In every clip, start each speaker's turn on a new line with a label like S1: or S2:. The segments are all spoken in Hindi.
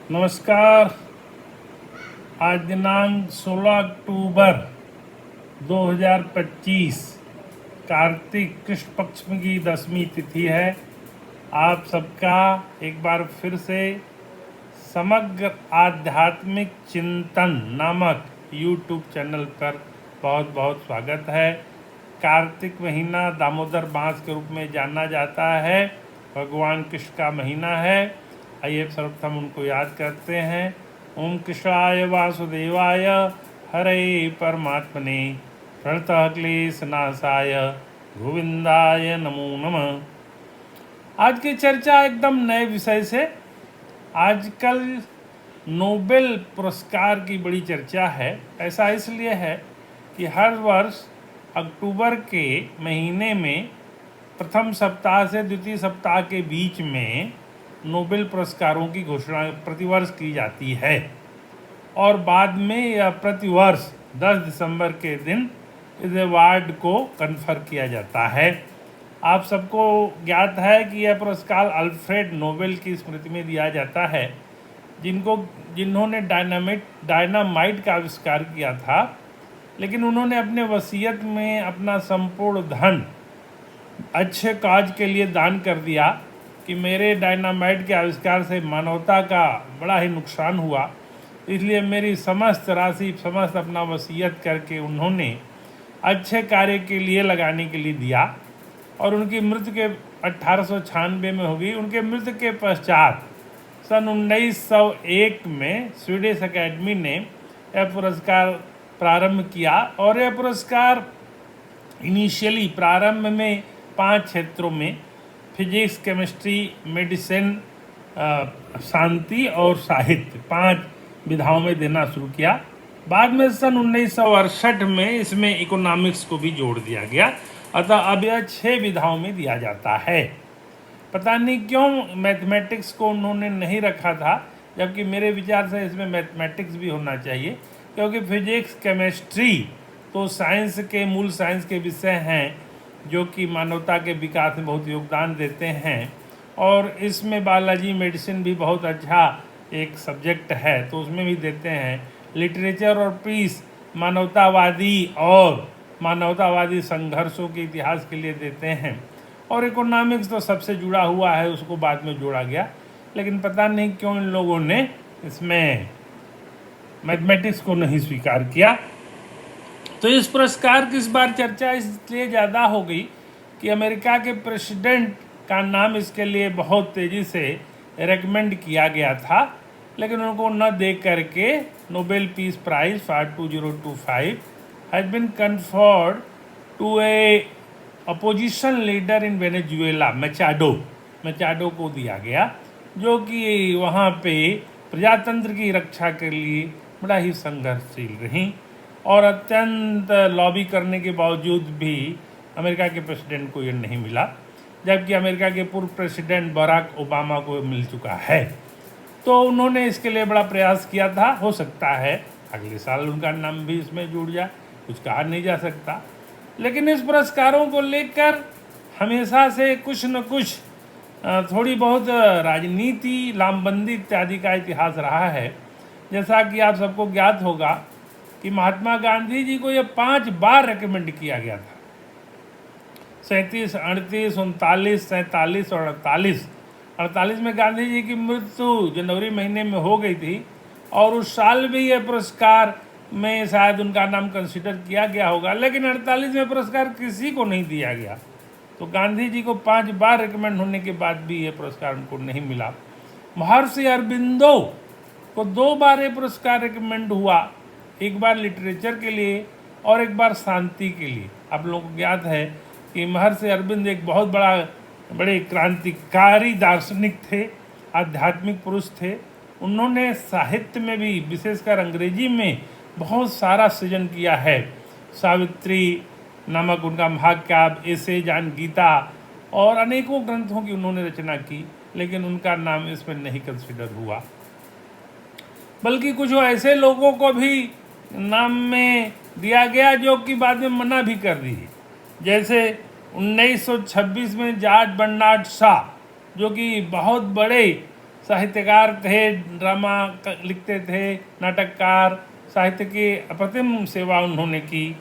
S1: नमस्कार। आज दिनांक 16 अक्टूबर 2025 कार्तिक कृष्ण पक्ष की 10वीं तिथि है। आप सबका एक बार फिर से समग्र आध्यात्मिक चिंतन नामक YouTube चैनल पर बहुत बहुत स्वागत है। कार्तिक महीना दामोदर मास के रूप में जाना जाता है, भगवान कृष्ण का महीना है। आइए सर्वप्रथम उनको याद करते हैं। ओम कृष्णाय वासुदेवाय हरे परमात्मने प्रणतः क्लेशनाशाय गोविंदाय नमो नमः। आज की चर्चा एकदम नए विषय से। आजकल नोबेल पुरस्कार की बड़ी चर्चा है। ऐसा इसलिए है कि हर वर्ष अक्टूबर के महीने में प्रथम सप्ताह से द्वितीय सप्ताह के बीच में नोबेल पुरस्कारों की घोषणा प्रतिवर्ष की जाती है और बाद में यह प्रतिवर्ष 10 दिसंबर के दिन इस अवार्ड को कन्फर किया जाता है। आप सबको ज्ञात है कि यह पुरस्कार अल्फ्रेड नोबेल की स्मृति में दिया जाता है, जिन्होंने डायनामाइट का आविष्कार किया था, लेकिन उन्होंने अपने वसीयत में अपना संपूर्ण धन अच्छे काज के लिए दान कर दिया कि मेरे डायनामाइट के आविष्कार से मानवता का बड़ा ही नुकसान हुआ, इसलिए मेरी समस्त राशि समस्त अपना वसीयत करके उन्होंने अच्छे कार्य के लिए लगाने के लिए दिया। और उनकी मृत्यु के 1896 में हो गई। उनके मृत्यु के पश्चात सन 1901 में स्वीडिश अकेडमी ने यह पुरस्कार प्रारंभ किया और यह पुरस्कार इनिशियली प्रारंभ में 5 क्षेत्रों में फिजिक्स, केमिस्ट्री, मेडिसिन, शांति और साहित्य 5 विधाओं में देना शुरू किया। बाद में सन 1968 में इसमें इकोनॉमिक्स को भी जोड़ दिया गया, अतः अब यह 6 विधाओं में दिया जाता है। पता नहीं क्यों मैथमेटिक्स को उन्होंने नहीं रखा था, जबकि मेरे विचार से इसमें मैथमेटिक्स भी होना चाहिए, क्योंकि फिजिक्स, केमिस्ट्री तो साइंस के मूल साइंस के विषय हैं जो कि मानवता के विकास में बहुत योगदान देते हैं। और इसमें बायोलॉजी, मेडिसिन भी बहुत अच्छा एक सब्जेक्ट है, तो उसमें भी देते हैं। लिटरेचर और पीस मानवतावादी संघर्षों के इतिहास के लिए देते हैं। और इकोनॉमिक्स तो सबसे जुड़ा हुआ है, उसको बाद में जोड़ा गया, लेकिन पता नहीं क्यों इन लोगों ने इसमें मैथमेटिक्स को नहीं स्वीकार किया। तो इस पुरस्कार की इस बार चर्चा इसलिए ज़्यादा हो गई कि अमेरिका के प्रेसिडेंट का नाम इसके लिए बहुत तेज़ी से रेकमेंड किया गया था, लेकिन उनको न दे करके Nobel peace prize for 2025 has been conferred to a opposition leader in Venezuela, Machado को दिया गया, जो कि वहाँ पे प्रजातंत्र की रक्षा के लिए बड़ा ही संघर्षशील रही और अत्यंत लॉबी करने के बावजूद भी अमेरिका के प्रेसिडेंट को ये नहीं मिला, जबकि अमेरिका के पूर्व प्रेसिडेंट बराक ओबामा को मिल चुका है। तो उन्होंने इसके लिए बड़ा प्रयास किया था। हो सकता है अगले साल उनका नाम भी इसमें जुड़ जाए, कुछ कहा नहीं जा सकता। लेकिन इस पुरस्कारों को लेकर हमेशा से कुछ न कुछ थोड़ी बहुत राजनीति, लामबंदी इत्यादि का इतिहास रहा है। जैसा कि आप सबको ज्ञात होगा कि महात्मा गांधी जी को यह 5 बार रिकमेंड किया गया था, 37, 38, 39, 47 और 48। 48 में गांधी जी की मृत्यु जनवरी महीने में हो गई थी और उस साल भी यह पुरस्कार में शायद उनका नाम कंसिडर किया गया होगा, लेकिन 48 में पुरस्कार किसी को नहीं दिया गया। तो गांधी जी को 5 बार रिकमेंड होने के बाद भी यह पुरस्कार उनको नहीं मिला। महर्षि अरबिंदो को 2 बार ये पुरस्कार रिकमेंड हुआ, एक बार लिटरेचर के लिए और एक बार शांति के लिए। आप लोगों को ज्ञात है कि महर्षि अरविंद एक बहुत बड़े क्रांतिकारी दार्शनिक थे, आध्यात्मिक पुरुष थे। उन्होंने साहित्य में भी, विशेषकर अंग्रेजी में बहुत सारा सृजन किया है। सावित्री नामक उनका महाकाव्य, ऐसे जान गीता और अनेकों ग्रंथों की उन्होंने रचना की, लेकिन उनका नाम इसमें नहीं कंसिडर हुआ। बल्कि कुछ ऐसे लोगों को भी नाम में दिया गया जो कि बाद में मना भी कर दी। जैसे 1926 में जॉर्ज बर्नार्ड शॉ, जो कि बहुत बड़े साहित्यकार थे, ड्रामा लिखते थे, नाटककार, साहित्य की अप्रतिम सेवा उन्होंने की।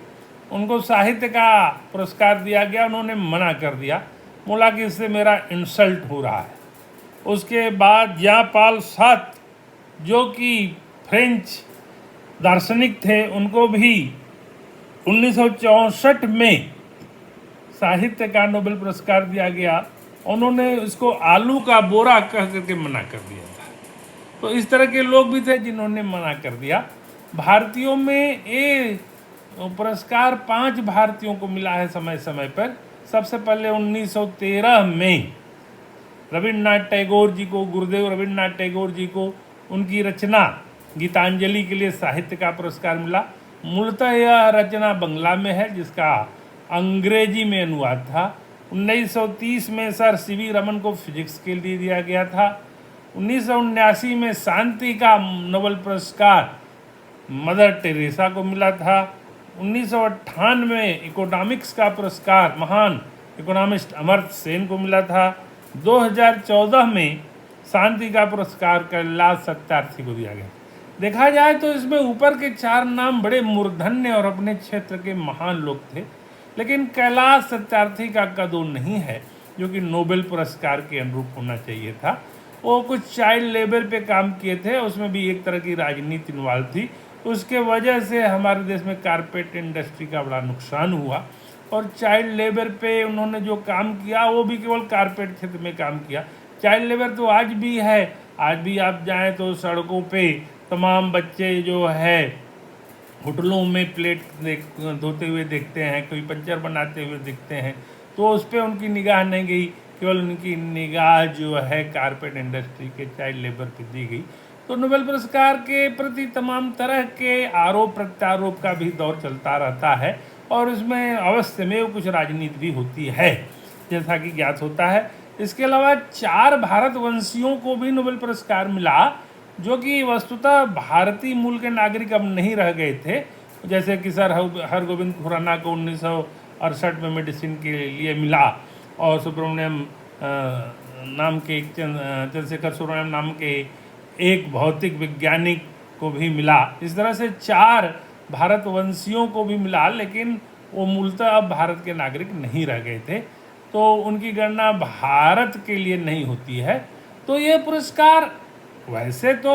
S1: उनको साहित्य का पुरस्कार दिया गया, उन्होंने मना कर दिया, बोला कि इससे मेरा इंसल्ट हो रहा है। उसके बाद जॉन पॉल सार्त्र जो कि फ्रेंच दार्शनिक थे, उनको भी 1964 में साहित्य का नोबेल पुरस्कार दिया गया। उन्होंने इसको आलू का बोरा कह करके मना कर दिया था। तो इस तरह के लोग भी थे जिन्होंने मना कर दिया। भारतीयों में ये पुरस्कार 5 भारतीयों को मिला है समय समय पर। सबसे पहले 1913 में रविन्द्रनाथ टैगोर जी को, गुरुदेव रविन्द्रनाथ टैगोर जी को उनकी रचना गीतांजलि के लिए साहित्य का पुरस्कार मिला। मूलतः यह रचना बंगला में है, जिसका अंग्रेजी में अनुवाद था। 1930 में सर सीवी रमन को फिजिक्स के लिए दिया गया था। 1979 में शांति का नोबेल पुरस्कार मदर टेरेसा को मिला था। 1998 में इकोनॉमिक्स का पुरस्कार महान इकोनॉमिस्ट अमर्त्य सेन को मिला था। 2014 में शांति का पुरस्कार कैलाश सत्यार्थी को दिया गया। देखा जाए तो इसमें ऊपर के 4 नाम बड़े मूर्धन्य और अपने क्षेत्र के महान लोग थे, लेकिन कैलाश सत्यार्थी का कद वो नहीं है जो कि नोबेल पुरस्कार के अनुरूप होना चाहिए था। वो कुछ चाइल्ड लेबर पे काम किए थे, उसमें भी एक तरह की राजनीति इन्वॉल्व थी। उसके वजह से हमारे देश में कारपेट इंडस्ट्री का बड़ा नुकसान हुआ। और चाइल्ड लेबर पे उन्होंने जो काम किया वो भी केवल कारपेट क्षेत्र में काम किया। चाइल्ड लेबर तो आज भी है, आज भी आप जाएं तो सड़कों पे तमाम बच्चे जो है होटलों में प्लेट धोते हुए देखते हैं, कोई पंचर बनाते हुए दिखते हैं। तो उस पर उनकी निगाह नहीं गई, केवल उनकी निगाह जो है कारपेट इंडस्ट्री के चाइल्ड लेबर पर दी गई। तो नोबेल पुरस्कार के प्रति तमाम तरह के आरोप प्रत्यारोप का भी दौर चलता रहता है, और इसमें अवश्य में कुछ राजनीति भी होती है, जैसा कि ज्ञात होता है। इसके अलावा 4 भारतवंशियों को भी नोबेल पुरस्कार मिला, जो कि वस्तुतः भारतीय मूल के नागरिक अब नहीं रह गए थे। जैसे कि सर हरगोविंद खुराना को 1968 में मेडिसिन के लिए मिला, और सुब्रमण्यम नाम के चंद्रशेखर सुब्रमण्यम नाम के एक भौतिक वैज्ञानिक को भी मिला। इस तरह से 4 भारतवंशियों को भी मिला, लेकिन वो मूलतः अब भारत के नागरिक नहीं रह गए थे, तो उनकी गणना भारत के लिए नहीं होती है। तो ये पुरस्कार, वैसे तो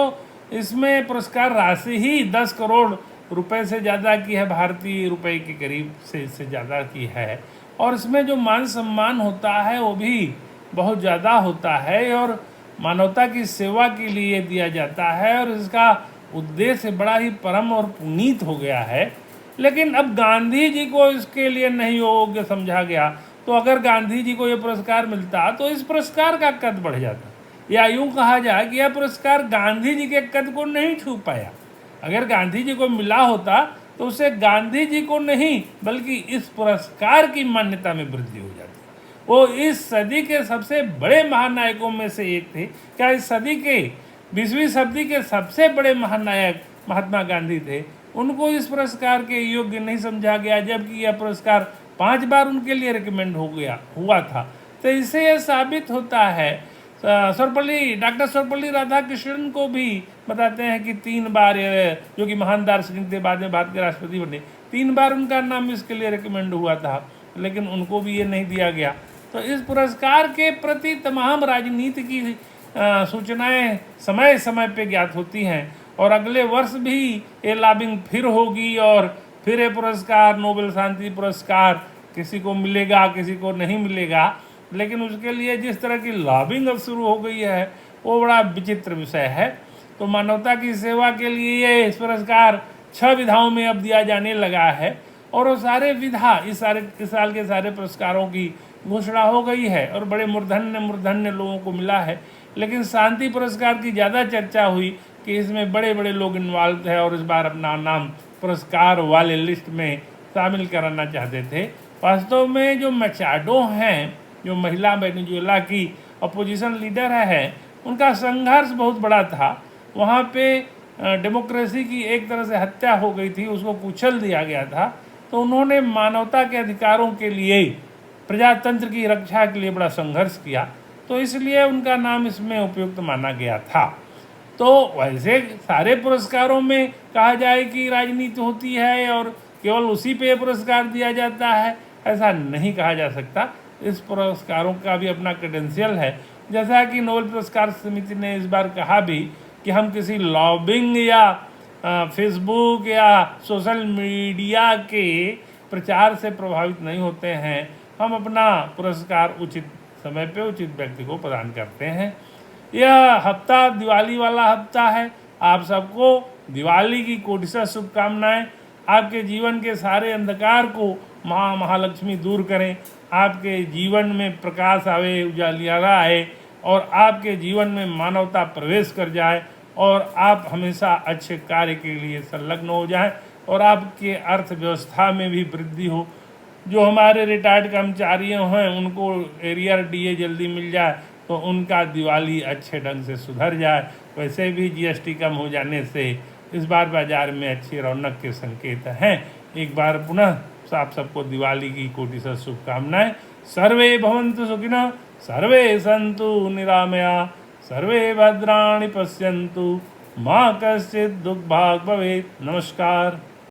S1: इसमें पुरस्कार राशि ही 10 करोड़ रुपए से ज़्यादा की है, भारतीय रुपए के करीब से इससे ज़्यादा की है। और इसमें जो मान सम्मान होता है वो भी बहुत ज़्यादा होता है, और मानवता की सेवा के लिए दिया जाता है, और इसका उद्देश्य बड़ा ही परम और पुनीत हो गया है। लेकिन अब गांधी जी को इसके लिए नहीं योग्य समझा गया, तो अगर गांधी जी को ये पुरस्कार मिलता तो इस पुरस्कार का कद बढ़ जाता, या यूँ कहा जाए कि यह पुरस्कार गांधी जी के कद को नहीं छू पाया। अगर गांधी जी को मिला होता तो उसे गांधी जी को नहीं बल्कि इस पुरस्कार की मान्यता में वृद्धि हो जाती। वो इस सदी के सबसे बड़े महानायकों में से एक थे। क्या इस सदी के 20वीं शताब्दी के सबसे बड़े महानायक महात्मा गांधी थे, उनको इस पुरस्कार के योग्य नहीं समझा गया, जबकि यह पुरस्कार 5 बार उनके लिए रिकमेंड हुआ था। तो इससे यह साबित होता है, डॉक्टर सर्वपल्ली राधाकृष्णन को भी बताते हैं कि 3 बार, जो कि महान दार्शनिक थे, बाद में भारत के राष्ट्रपति बने, 3 बार उनका नाम इसके लिए रिकमेंड हुआ था, लेकिन उनको भी ये नहीं दिया गया। तो इस पुरस्कार के प्रति तमाम राजनीति की सूचनाएं समय समय पे ज्ञात होती हैं, और अगले वर्ष भी ये लॉबिंग फिर होगी, और फिर ये पुरस्कार, नोबेल शांति पुरस्कार किसी को मिलेगा, किसी को नहीं मिलेगा। लेकिन उसके लिए जिस तरह की लॉबिंग अब शुरू हो गई है वो बड़ा विचित्र विषय है। तो मानवता की सेवा के लिए इस पुरस्कार 6 विधाओं में अब दिया जाने लगा है, और वो सारे विधा इस साल के सारे पुरस्कारों की घोषणा हो गई है, और बड़े मूर्धन्य लोगों को मिला है। लेकिन शांति पुरस्कार की ज़्यादा चर्चा हुई कि इसमें बड़े बड़े लोग इन्वॉल्व है, और इस बार अपना नाम पुरस्कार वाले लिस्ट में शामिल कराना चाहते थे। वास्तव में जो मचाडो हैं, जो महिला वेनेजुएला की अपोजिशन लीडर है, उनका संघर्ष बहुत बड़ा था। वहाँ पे डेमोक्रेसी की एक तरह से हत्या हो गई थी, उसको कुचल दिया गया था। तो उन्होंने मानवता के अधिकारों के लिए, प्रजातंत्र की रक्षा के लिए बड़ा संघर्ष किया। तो इसलिए उनका नाम इसमें उपयुक्त माना गया था। तो वैसे सारे पुरस्कारों में कहा जाए कि राजनीति होती है और केवल उसी पे पुरस्कार दिया जाता है, ऐसा नहीं कहा जा सकता। इस पुरस्कारों का भी अपना क्रेडेंशियल है। जैसा कि नोबेल पुरस्कार समिति ने इस बार कहा भी कि हम किसी लॉबिंग या फेसबुक या सोशल मीडिया के प्रचार से प्रभावित नहीं होते हैं। हम अपना पुरस्कार उचित समय पे उचित व्यक्ति को प्रदान करते हैं। यह हफ्ता दिवाली वाला हफ्ता है। आप सबको दिवाली की कोटिशा शुभकामनाएं। आपके जीवन के सारे अंधकार को माँ महालक्ष्मी दूर करें, आपके जीवन में प्रकाश आवे, उजालियारा आए और आपके जीवन में मानवता प्रवेश कर जाए और आप हमेशा अच्छे कार्य के लिए संलग्न हो जाएं और आपके अर्थव्यवस्था में भी वृद्धि हो। जो हमारे रिटायर्ड कर्मचारी हैं उनको एरियर डीए जल्दी मिल जाए तो उनका दिवाली अच्छे ढंग से सुधर जाए। वैसे भी जीएसटी कम हो जाने से इस बार बाजार में अच्छी रौनक के संकेत हैं। एक बार पुनः आप सबको दिवाली की कोटिशः शुभकामनाएं। सर्वे भवन्तु सुखिनः, सर्वे सन्तु निरामया, सर्वे भद्राणि पश्यन्तु, मा कश्चित् दुःखभाग् भवेत्। नमस्कार।